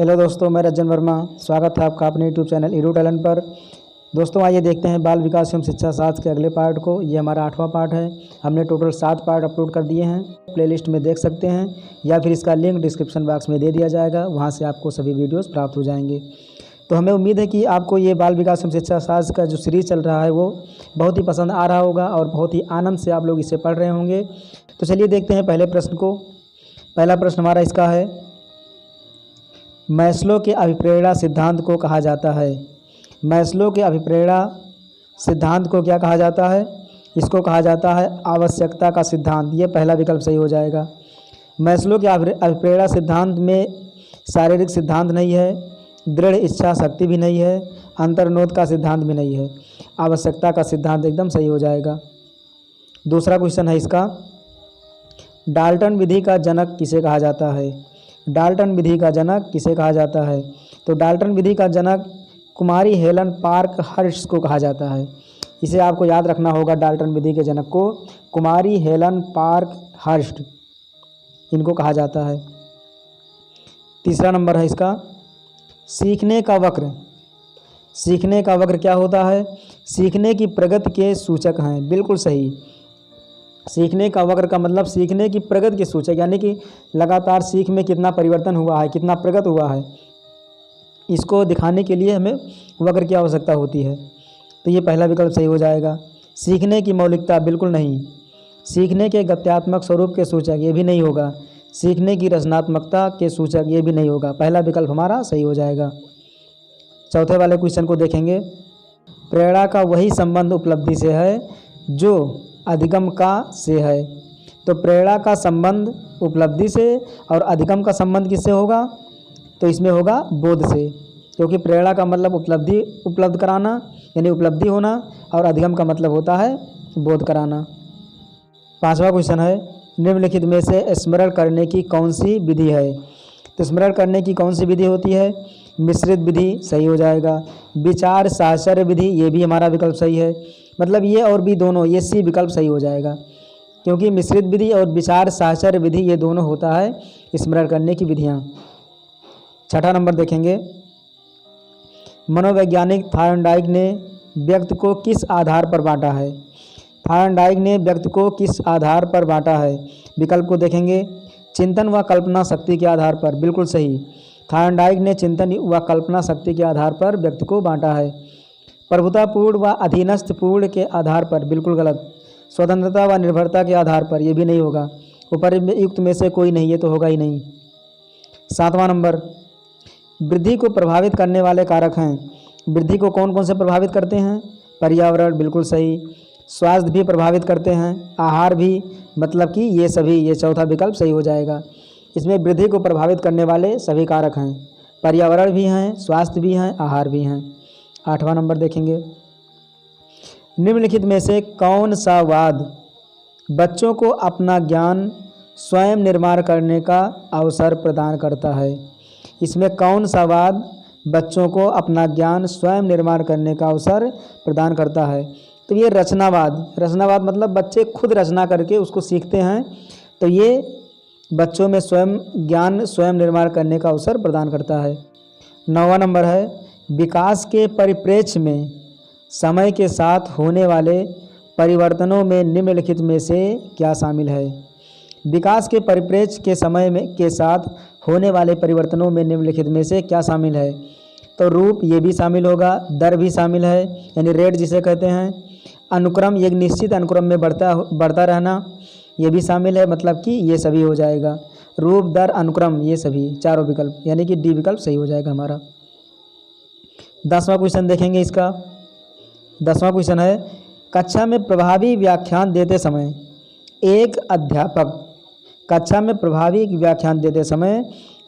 Hello दोस्तों, मैं रंजन वर्मा। स्वागत है आपका अपने यूट्यूब चैनल ईडू टैलेंट पर। दोस्तों आइए देखते हैं बाल विकास एवं शिक्षा शास्त्र के अगले पार्ट को। ये हमारा 8वां पार्ट है। हमने टोटल 7 पार्ट अपलोड कर दिए हैं, प्लेलिस्ट में देख सकते हैं या फिर इसका लिंक डिस्क्रिप्शन बॉक्स में दे दिया जाएगा, वहाँ से आपको सभी वीडियोज़ प्राप्त हो जाएंगे। तो हमें उम्मीद है कि आपको ये बाल विकास एवं शिक्षा शास्त्र का जो सीरीज़ चल रहा है वो बहुत ही पसंद आ रहा होगा और बहुत ही आनंद से आप लोग इसे पढ़ रहे होंगे। तो चलिए देखते हैं पहले प्रश्न को। पहला प्रश्न हमारा इसका है, मैस्लो के अभिप्रेरणा सिद्धांत को कहा जाता है। मैस्लो के अभिप्रेरणा सिद्धांत को क्या कहा जाता है? इसको कहा जाता है आवश्यकता का सिद्धांत। ये पहला विकल्प सही हो जाएगा। मैस्लो के अभिप्रेरणा सिद्धांत में शारीरिक सिद्धांत नहीं है, दृढ़ इच्छा शक्ति भी नहीं है, अंतर्निहित का सिद्धांत भी नहीं है। आवश्यकता का सिद्धांत एकदम सही हो जाएगा। दूसरा क्वेश्चन है इसका, डाल्टन विधि का जनक किसे कहा जाता है? डाल्टन विधि का जनक किसे कहा जाता है? तो डाल्टन विधि का जनक कुमारी हेलन पार्क हर्स्ट को कहा जाता है। इसे आपको याद रखना होगा। डाल्टन विधि के जनक को कुमारी हेलन पार्क हर्स्ट इनको कहा जाता है। तीसरा नंबर है इसका, सीखने का वक्र। सीखने का वक्र क्या होता है? सीखने की प्रगति के सूचक हैं। बिल्कुल सही। सीखने का वक्र का मतलब सीखने की प्रगति के सूचक, यानी कि लगातार सीख में कितना परिवर्तन हुआ है, कितना प्रगति हुआ है, इसको दिखाने के लिए हमें वक्र की आवश्यकता होती है। तो ये पहला विकल्प सही हो जाएगा। सीखने की मौलिकता बिल्कुल नहीं। सीखने के गत्यात्मक स्वरूप के सूचक, ये भी नहीं होगा। सीखने की रचनात्मकता के सूचक, ये भी नहीं होगा। पहला विकल्प हमारा सही हो जाएगा। चौथे वाले क्वेश्चन को देखेंगे। प्रेरणा का वही संबंध उपलब्धि से है जो अधिगम का से है। तो प्रेरणा का संबंध उपलब्धि से और अधिगम का संबंध किससे होगा? तो इसमें होगा बोध से, क्योंकि प्रेरणा का मतलब उपलब्ध कराना यानी उपलब्धि होना, और अधिगम का मतलब होता है बोध कराना। पांचवा क्वेश्चन है, निम्नलिखित में से स्मरण करने की कौन सी विधि है? तो स्मरण करने की कौन सी विधि होती है? मिश्रित विधि सही हो जाएगा। विचार साहचर्य विधि, ये भी हमारा विकल्प सही है। मतलब ये और भी दोनों, ये सी विकल्प सही हो जाएगा, क्योंकि मिश्रित विधि और विचार साहचर्य विधि ये दोनों होता है स्मरण करने की विधियाँ। छठा नंबर देखेंगे। मनोवैज्ञानिक थायरनडाइक ने व्यक्ति को किस आधार पर बांटा है? थायरनडाइक ने व्यक्ति को किस आधार पर बांटा है? विकल्प को देखेंगे। चिंतन व कल्पना शक्ति के आधार पर, बिल्कुल सही। थायरनडाइक ने चिंतन व कल्पना शक्ति के आधार पर व्यक्ति को बांटा है। प्रभुतापूर्ण व अधीनस्थपूर्ण के आधार पर, बिल्कुल गलत। स्वतंत्रता व निर्भरता के आधार पर, यह भी नहीं होगा। उपयुक्त में से कोई नहीं, ये तो होगा ही नहीं। सातवां नंबर, वृद्धि को प्रभावित करने वाले कारक हैं। वृद्धि को कौन कौन से प्रभावित करते हैं? पर्यावरण, बिल्कुल सही। स्वास्थ्य भी प्रभावित करते हैं, आहार भी, मतलब कि ये सभी, ये चौथा विकल्प सही हो जाएगा। इसमें वृद्धि को प्रभावित करने वाले सभी कारक हैं, पर्यावरण भी हैं, स्वास्थ्य भी हैं, आहार भी हैं। आठवां नंबर देखेंगे। निम्नलिखित में से कौन सा वाद बच्चों को अपना ज्ञान स्वयं निर्माण करने का अवसर प्रदान करता है? इसमें कौन सा वाद बच्चों को अपना ज्ञान स्वयं निर्माण करने का अवसर प्रदान करता है? तो ये रचनावाद। रचनावाद मतलब बच्चे खुद रचना करके उसको सीखते हैं, तो ये बच्चों में ज्ञान स्वयं निर्माण करने का अवसर प्रदान करता है। 9वां नंबर है, विकास के परिप्रेक्ष्य में समय के साथ होने वाले परिवर्तनों में निम्नलिखित में से क्या शामिल है? विकास के परिप्रेक्ष्य के समय में के साथ होने वाले परिवर्तनों में निम्नलिखित में से क्या शामिल है? तो रूप, ये भी शामिल होगा। दर भी शामिल है, यानी रेट जिसे कहते हैं। अनुक्रम, एक निश्चित अनुक्रम में बढ़ता रहना, ये भी शामिल है, मतलब कि ये सभी हो जाएगा। रूप, दर, अनुक्रम, ये सभी चारों विकल्प, यानी कि डी विकल्प सही हो जाएगा हमारा। 10वां क्वेश्चन देखेंगे इसका। 10वां क्वेश्चन है, कक्षा में प्रभावी व्याख्यान देते समय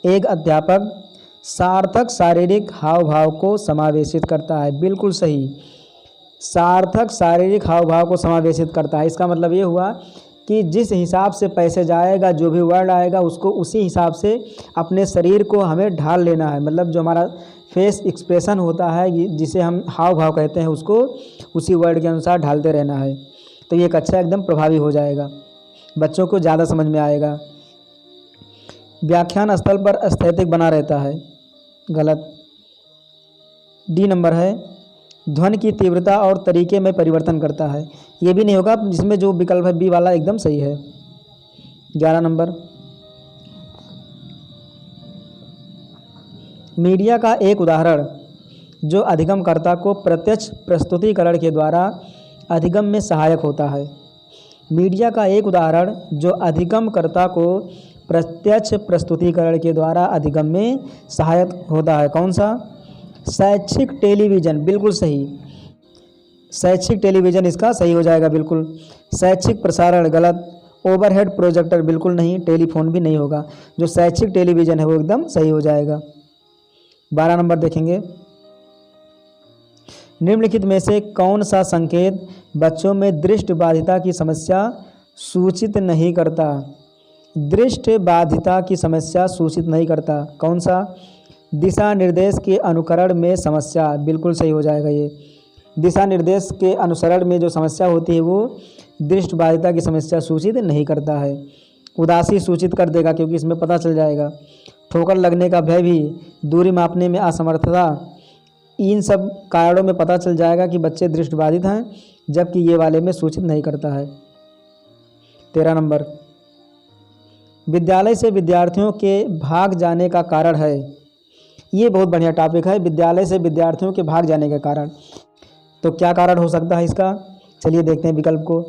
एक अध्यापक सार्थक शारीरिक हाव भाव को समावेशित करता है। बिल्कुल सही। सार्थक शारीरिक हाव भाव को समावेशित करता है। इसका मतलब ये हुआ कि जिस हिसाब से पैसेज आएगा, जो भी वर्ड आएगा, उसको उसी हिसाब से अपने शरीर को हमें ढाल लेना है। मतलब जो हमारा फेस एक्सप्रेशन होता है, जिसे हम हाव भाव कहते हैं, उसको उसी वर्ड के अनुसार ढालते रहना है। तो ये कक्षा एकदम प्रभावी हो जाएगा, बच्चों को ज़्यादा समझ में आएगा। व्याख्यान स्थल पर स्थैतिक बना रहता है। गलत। डी नंबर है, ध्वनि की तीव्रता और तरीके में परिवर्तन करता है, ये भी नहीं होगा, जिसमें जो विकल्प है बी वाला एकदम सही है। 11 नंबर, मीडिया का एक उदाहरण जो अधिगमकर्ता को प्रत्यक्ष प्रस्तुतिकरण के द्वारा अधिगम में सहायक होता है। मीडिया का एक उदाहरण जो अधिगमकर्ता को प्रत्यक्ष प्रस्तुतिकरण के द्वारा अधिगम में सहायक होता है, कौन सा? शैक्षिक टेलीविज़न, बिल्कुल सही। शैक्षिक टेलीविज़न इसका सही हो जाएगा, बिल्कुल। शैक्षिक प्रसारण गलत। ओवरहेड प्रोजेक्टर बिल्कुल नहीं, टेलीफोन भी नहीं होगा। जो शैक्षिक टेलीविज़न है वो एकदम सही हो जाएगा। 12 नंबर देखेंगे, निम्नलिखित में से कौन सा संकेत बच्चों में दृष्टिबाधिता की समस्या सूचित नहीं करता? दृष्टिबाधिता की समस्या सूचित नहीं करता, कौन सा? दिशा निर्देश के अनुकरण में समस्या, बिल्कुल सही हो जाएगा ये। दिशा निर्देश के अनुसरण में जो समस्या होती है वो दृष्टिबाधिता की समस्या सूचित नहीं करता है। उदासी सूचित कर देगा, क्योंकि इसमें पता चल जाएगा। ठोकर लगने का भय भी, दूरी मापने में असमर्थता, इन सब कारणों में पता चल जाएगा कि बच्चे दृष्टिबाधित हैं, जबकि ये वाले में सूचित नहीं करता है। 13 नंबर, विद्यालय से विद्यार्थियों के भाग जाने का कारण है। ये बहुत बढ़िया टॉपिक है, विद्यालय से विद्यार्थियों के भाग जाने का कारण। तो क्या कारण हो सकता है इसका? चलिए देखते हैं विकल्प को।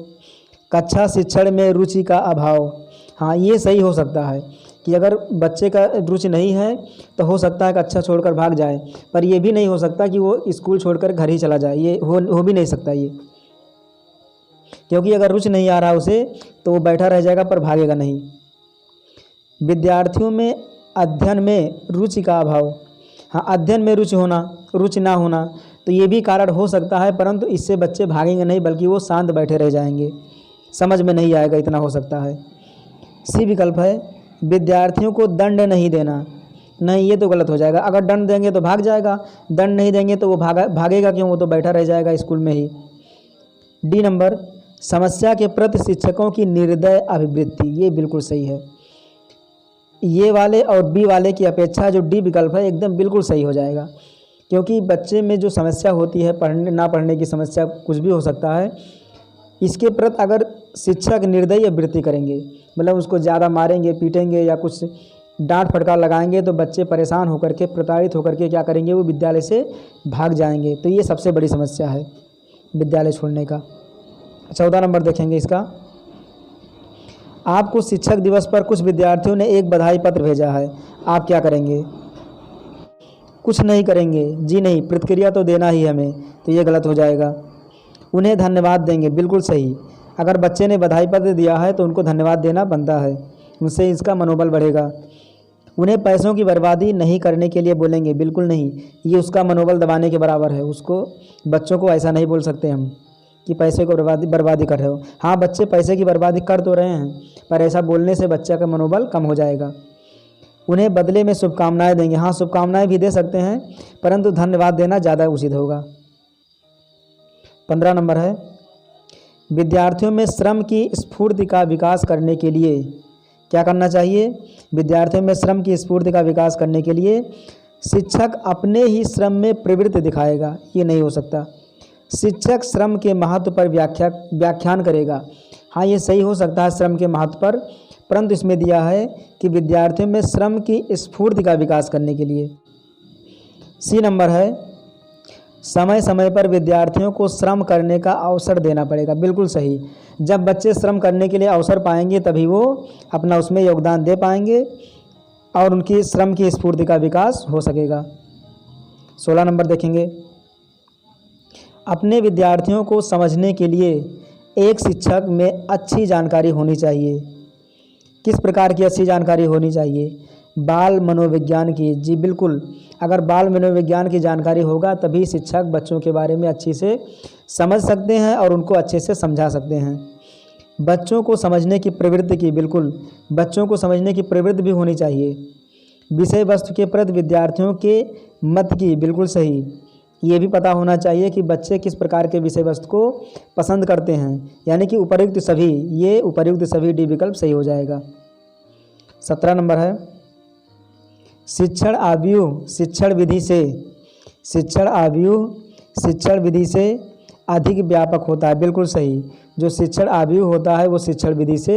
कक्षा शिक्षण में रुचि का अभाव, हाँ ये सही हो सकता है कि अगर बच्चे का रुचि नहीं है तो हो सकता है कक्षा छोड़कर भाग जाए, पर ये भी नहीं हो सकता कि वो स्कूल छोड़कर घर ही चला जाए, ये हो भी नहीं सकता ये, क्योंकि अगर रुचि नहीं आ रहा उसे तो वो बैठा रह जाएगा पर भागेगा नहीं। विद्यार्थियों में अध्ययन में रुचि का अभाव, हाँ अध्ययन में रुचि ना होना तो ये भी कारण हो सकता है, परंतु इससे बच्चे भागेंगे नहीं बल्कि वो शांत बैठे रह जाएंगे, समझ में नहीं आएगा, इतना हो सकता है। सी विकल्प है, विद्यार्थियों को दंड नहीं देना, नहीं ये तो गलत हो जाएगा। अगर दंड देंगे तो भाग जाएगा, दंड नहीं देंगे तो वो भागेगा क्यों, वो तो बैठा रह जाएगा स्कूल में ही। डी नंबर, समस्या के प्रति शिक्षकों की निर्दय अभिवृत्ति, ये बिल्कुल सही है। ये वाले और बी वाले की अपेक्षा जो डी विकल्प है एकदम बिल्कुल सही हो जाएगा, क्योंकि बच्चे में जो समस्या होती है, पढ़ने ना पढ़ने की समस्या, कुछ भी हो सकता है, इसके प्रति अगर शिक्षक निर्दयी वृत्ति करेंगे, मतलब उसको ज़्यादा मारेंगे पीटेंगे या कुछ डांट फटकार लगाएंगे तो बच्चे परेशान होकर के, प्रताड़ित होकर के क्या करेंगे, वो विद्यालय से भाग जाएंगे। तो ये सबसे बड़ी समस्या है विद्यालय छोड़ने का। 14 नंबर देखेंगे इसका, आपको शिक्षक दिवस पर कुछ विद्यार्थियों ने एक बधाई पत्र भेजा है, आप क्या करेंगे? कुछ नहीं करेंगे, जी नहीं, प्रतिक्रिया तो देना ही हमें, तो ये गलत हो जाएगा। उन्हें धन्यवाद देंगे, बिल्कुल सही। अगर बच्चे ने बधाई पत्र दिया है तो उनको धन्यवाद देना बनता है, उससे इसका मनोबल बढ़ेगा। उन्हें पैसों की बर्बादी नहीं करने के लिए बोलेंगे, बिल्कुल नहीं, ये उसका मनोबल दबाने के बराबर है। उसको, बच्चों को ऐसा नहीं बोल सकते हम कि पैसे को बर्बादी कर रहे हो। हाँ बच्चे पैसे की बर्बादी कर तो रहे हैं, पर ऐसा बोलने से बच्चा का मनोबल कम हो जाएगा। उन्हें बदले में शुभकामनाएं देंगे, हाँ शुभकामनाएं भी दे सकते हैं, परंतु धन्यवाद देना ज़्यादा उचित होगा। 15 नंबर है, विद्यार्थियों में श्रम की स्फूर्ति का विकास करने के लिए क्या करना चाहिए? विद्यार्थियों में श्रम की स्फूर्ति का विकास करने के लिए शिक्षक अपने ही श्रम में प्रवृत्ति दिखाएगा, ये नहीं हो सकता। शिक्षक श्रम के महत्व पर व्याख्यान करेगा, हाँ ये सही हो सकता है श्रम के महत्व पर, परंतु इसमें दिया है कि विद्यार्थियों में श्रम की स्फूर्ति का विकास करने के लिए। सी नंबर है, समय समय पर विद्यार्थियों को श्रम करने का अवसर देना पड़ेगा, बिल्कुल सही। जब बच्चे श्रम करने के लिए अवसर पाएंगे तभी वो अपना उसमें योगदान दे पाएंगे और उनकी श्रम की स्फूर्ति का विकास हो सकेगा। 16 नंबर देखेंगे, अपने विद्यार्थियों को समझने के लिए एक शिक्षक में अच्छी जानकारी होनी चाहिए। किस प्रकार की अच्छी जानकारी होनी चाहिए? बाल मनोविज्ञान की, जी बिल्कुल। अगर बाल मनोविज्ञान की जानकारी होगा तभी शिक्षक बच्चों के बारे में अच्छी से समझ सकते हैं और उनको अच्छे से समझा सकते हैं। बच्चों को समझने की प्रवृत्ति की, बिल्कुल बच्चों को समझने की प्रवृत्ति भी होनी चाहिए। विषय वस्तु के प्रति विद्यार्थियों के मत की, बिल्कुल सही। ये भी पता होना चाहिए कि बच्चे किस प्रकार के विषय वस्तु को पसंद करते हैं, यानी कि उपर्युक्त सभी, ये उपर्युक्त सभी डी विकल्प सही हो जाएगा। 17 नंबर है, शिक्षण आव्यूह शिक्षण विधि से अधिक व्यापक होता है। बिल्कुल सही। जो शिक्षण आव्यूह होता है वो शिक्षण विधि से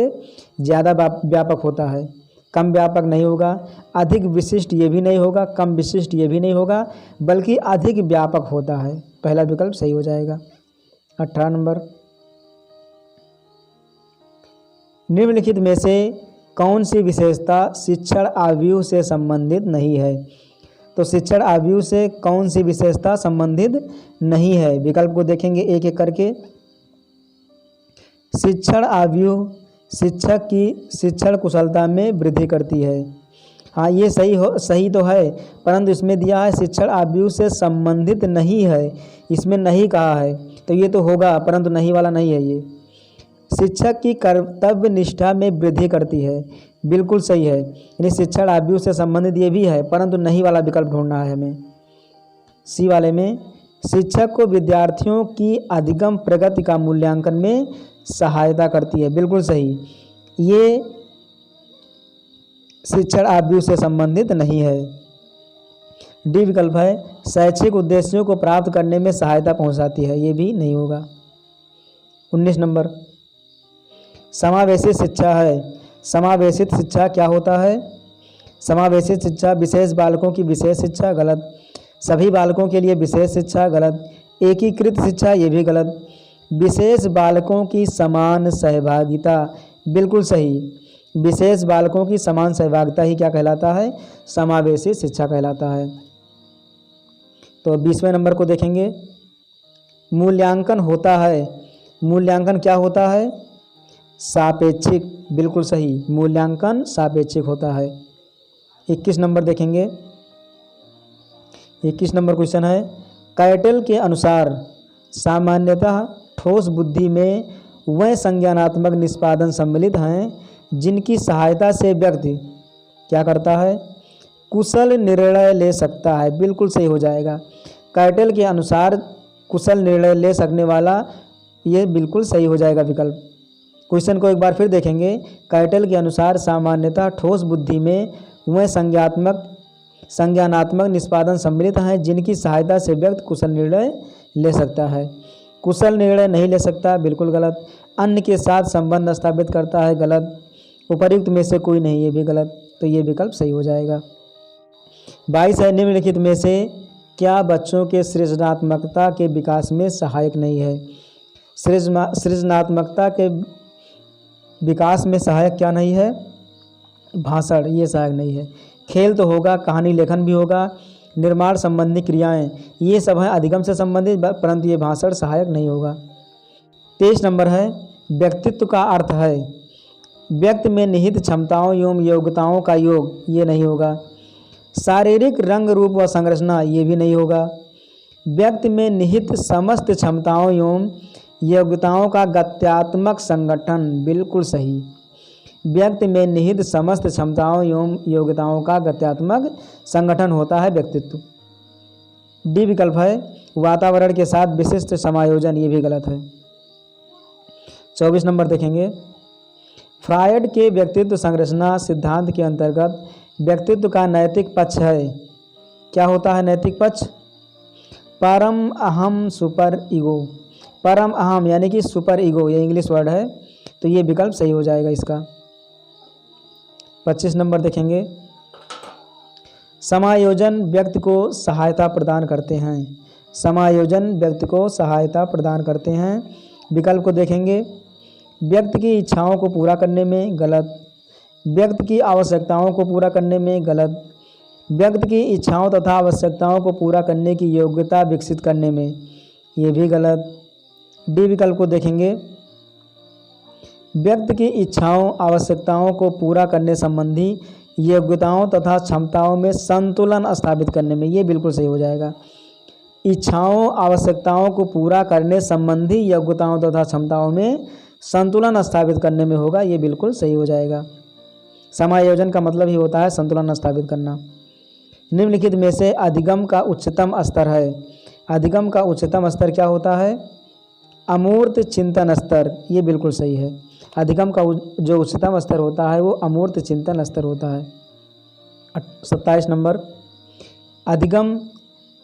ज़्यादा व्यापक होता है, कम व्यापक नहीं होगा। अधिक विशिष्ट ये भी नहीं होगा, कम विशिष्ट ये भी नहीं होगा, बल्कि अधिक व्यापक होता है। पहला विकल्प सही हो जाएगा। 18 नंबर, निम्नलिखित में से कौन सी विशेषता शिक्षण आव्यूह से संबंधित नहीं है? तो शिक्षण आव्यूह से कौन सी विशेषता संबंधित नहीं है? विकल्प को देखेंगे एक एक करके। शिक्षण आव्यूह शिक्षक की शिक्षण कुशलता में वृद्धि करती है। हाँ, ये सही तो है, परंतु इसमें दिया है शिक्षण आव्यूह से संबंधित नहीं है, इसमें नहीं कहा है, तो ये तो होगा, परंतु नहीं वाला नहीं है। ये शिक्षक की कर्तव्य निष्ठा में वृद्धि करती है। बिल्कुल सही है, यानी शिक्षण आव्यूह से संबंधित ये भी है, परंतु नहीं वाला विकल्प ढूंढना है हमें। सी वाले में शिक्षक को विद्यार्थियों की अधिगम प्रगति का मूल्यांकन में सहायता करती है। बिल्कुल सही, ये शिक्षण आव्यूह से संबंधित नहीं है। डी विकल्प है शैक्षिक उद्देश्यों को प्राप्त करने में सहायता पहुंचाती है, ये भी नहीं होगा। 19 नंबर, समावेशित शिक्षा है। समावेशित शिक्षा क्या होता है? समावेशित शिक्षा विशेष बालकों की विशेष शिक्षा, गलत। सभी बालकों के लिए विशेष शिक्षा, गलत। एकीकृत शिक्षा, ये भी गलत। विशेष बालकों की समान सहभागिता, बिल्कुल सही। विशेष बालकों की समान सहभागिता ही क्या कहलाता है? समावेशित शिक्षा कहलाता है। तो 20वें नंबर को देखेंगे। मूल्यांकन होता है। मूल्यांकन क्या होता है? सापेक्षिक, बिल्कुल सही। मूल्यांकन सापेक्षिक होता है। 21 नंबर देखेंगे। 21 नंबर क्वेश्चन है, कैटल के अनुसार सामान्यतः ठोस बुद्धि में वह संज्ञानात्मक निष्पादन सम्मिलित हैं जिनकी सहायता से व्यक्ति क्या करता है? कुशल निर्णय ले सकता है। बिल्कुल सही हो जाएगा। कैटल के अनुसार कुशल निर्णय ले सकने वाला, ये बिल्कुल सही हो जाएगा विकल्प। क्वेश्चन को एक बार फिर देखेंगे। कैटल के अनुसार सामान्यतः ठोस बुद्धि में वह संज्ञानात्मक निष्पादन सम्मिलित हैं जिनकी सहायता से व्यक्ति कुशल निर्णय ले सकता है। कुशल निर्णय नहीं ले सकता, बिल्कुल गलत। अन्य के साथ संबंध स्थापित करता है, गलत। उपर्युक्त में से कोई नहीं, ये भी गलत। तो ये विकल्प सही हो जाएगा। 22 है, निम्नलिखित में से क्या बच्चों के सृजनात्मकता के विकास में सहायक नहीं है? सृजनात्मकता के विकास में सहायक क्या नहीं है? भाषण, ये सहायक नहीं है। खेल तो होगा, कहानी लेखन भी होगा, निर्माण संबंधी क्रियाएं, ये सब हैं अधिगम से संबंधित, परंतु ये भाषण सहायक नहीं होगा। 23 नंबर है, व्यक्तित्व का अर्थ है व्यक्ति में निहित क्षमताओं एवं योग्यताओं का योग, ये नहीं होगा। शारीरिक रंग रूप व संरचना, ये भी नहीं होगा। व्यक्ति में निहित समस्त क्षमताओं एवं योग्यताओं का गत्यात्मक संगठन, बिल्कुल सही। व्यक्ति में निहित समस्त क्षमताओं एवं योग्यताओं का गत्यात्मक संगठन होता है व्यक्तित्व। डी विकल्प है वातावरण के साथ विशिष्ट समायोजन, ये भी गलत है। 24 नंबर देखेंगे। फ्रायड के व्यक्तित्व संरचना सिद्धांत के अंतर्गत व्यक्तित्व का नैतिक पक्ष है। क्या होता है नैतिक पक्ष? परम अहम, सुपर ईगो। परम अहम यानी कि सुपर ईगो, ये इंग्लिश वर्ड है, तो ये विकल्प सही हो जाएगा इसका। 25 नंबर देखेंगे। समायोजन व्यक्ति को सहायता प्रदान करते हैं। समायोजन व्यक्ति को सहायता प्रदान करते हैं। विकल्प को देखेंगे। व्यक्ति की इच्छाओं को पूरा करने में, गलत। व्यक्ति की आवश्यकताओं को पूरा करने में, गलत। व्यक्ति की इच्छाओं तथा आवश्यकताओं को पूरा करने की योग्यता विकसित करने में, ये भी गलत। डी विकल्प को देखेंगे। व्यक्ति की इच्छाओं आवश्यकताओं को पूरा करने संबंधी योग्यताओं तथा क्षमताओं में संतुलन स्थापित करने में, ये बिल्कुल सही हो जाएगा। इच्छाओं आवश्यकताओं को पूरा करने संबंधी योग्यताओं तथा क्षमताओं में संतुलन स्थापित करने में होगा, ये बिल्कुल सही हो जाएगा। समायोजन का मतलब ही होता है संतुलन स्थापित करना। निम्नलिखित में से अधिगम का उच्चतम स्तर है। अधिगम का उच्चतम स्तर क्या होता है? अमूर्त चिंतन स्तर, ये बिल्कुल सही है। अधिगम का जो उच्चतम स्तर होता है वो अमूर्त चिंतन स्तर होता है। 27 नंबर, अधिगम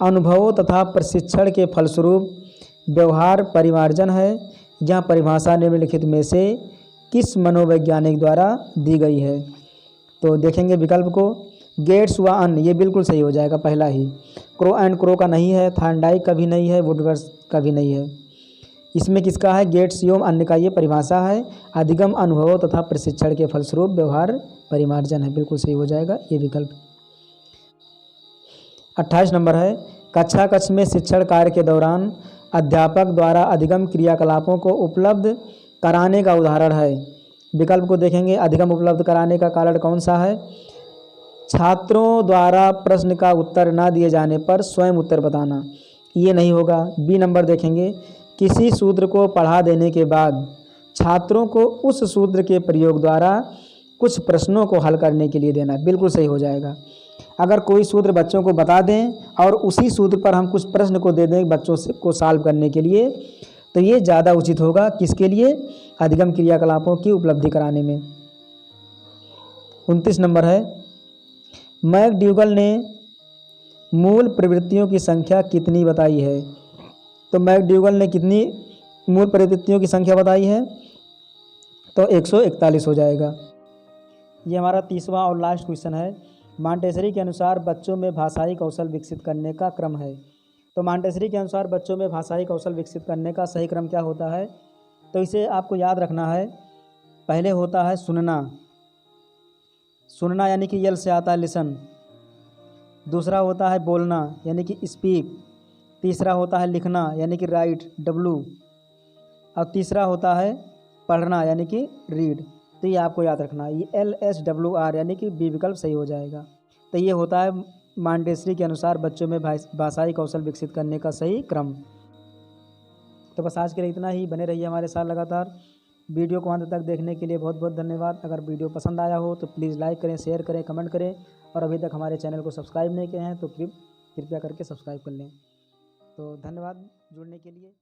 अनुभवों तथा प्रशिक्षण के फलस्वरूप व्यवहार परिमार्जन है। यह परिभाषा निम्नलिखित में से किस मनोवैज्ञानिक द्वारा दी गई है? तो देखेंगे विकल्प को, गेट्स व अन्य, ये बिल्कुल सही हो जाएगा पहला ही। क्रो एंड क्रो का नहीं है, थार्नडाइक का भी नहीं है, वुडवर्थ का भी नहीं है। इसमें किसका है? गेट्स एवं अन्य का ये परिभाषा है। अधिगम अनुभवों तथा प्रशिक्षण के फलस्वरूप व्यवहार परिमार्जन है, बिल्कुल सही हो जाएगा ये विकल्प। 28 नंबर है, कक्षा कक्ष में शिक्षण कार्य के दौरान अध्यापक द्वारा अधिगम क्रियाकलापों को उपलब्ध कराने का उदाहरण है। विकल्प को देखेंगे, अधिगम उपलब्ध कराने का कारण कौन सा है? छात्रों द्वारा प्रश्न का उत्तर न दिए जाने पर स्वयं उत्तर बताना, ये नहीं होगा। बी नंबर देखेंगे, किसी सूत्र को पढ़ा देने के बाद छात्रों को उस सूत्र के प्रयोग द्वारा कुछ प्रश्नों को हल करने के लिए देना, बिल्कुल सही हो जाएगा। अगर कोई सूत्र बच्चों को बता दें और उसी सूत्र पर हम कुछ प्रश्न को दे दें बच्चों से को सॉल्व करने के लिए, तो ये ज़्यादा उचित होगा। किसके लिए? अधिगम क्रियाकलापों की उपलब्धि कराने में। 29 नंबर है, मैकडूगल ने मूल प्रवृत्तियों की संख्या कितनी बताई है? तो मैकडूगल ने कितनी मूल प्रवृत्तियों की संख्या बताई है? तो 141 हो जाएगा। ये हमारा 30वां और लास्ट क्वेश्चन है। मॉन्टेसरी के अनुसार बच्चों में भाषाई कौशल विकसित करने का क्रम है। तो मॉन्टेसरी के अनुसार बच्चों में भाषाई कौशल विकसित करने का सही क्रम क्या होता है? तो इसे आपको याद रखना है। पहले होता है सुनना, सुनना यानी कि यल से आता है लिसन। दूसरा होता है बोलना यानी कि स्पीक। तीसरा होता है लिखना यानी कि राइट, डब्लू। और तीसरा होता है पढ़ना यानी कि रीड। तो ये आपको याद रखना है, ये LSWR यानी कि बी विकल्प सही हो जाएगा। तो ये होता है मॉन्टेसरी के अनुसार बच्चों में भाषाई कौशल विकसित करने का सही क्रम। तो बस आज के लिए इतना ही। बने रहिए हमारे साथ लगातार। वीडियो को अंत तक देखने के लिए बहुत बहुत धन्यवाद। अगर वीडियो पसंद आया हो तो प्लीज़ लाइक करें, शेयर करें, कमेंट करें। और अभी तक हमारे चैनल को सब्सक्राइब नहीं किए हैं तो कृपया करके सब्सक्राइब कर लें। तो धन्यवाद जुड़ने के लिए।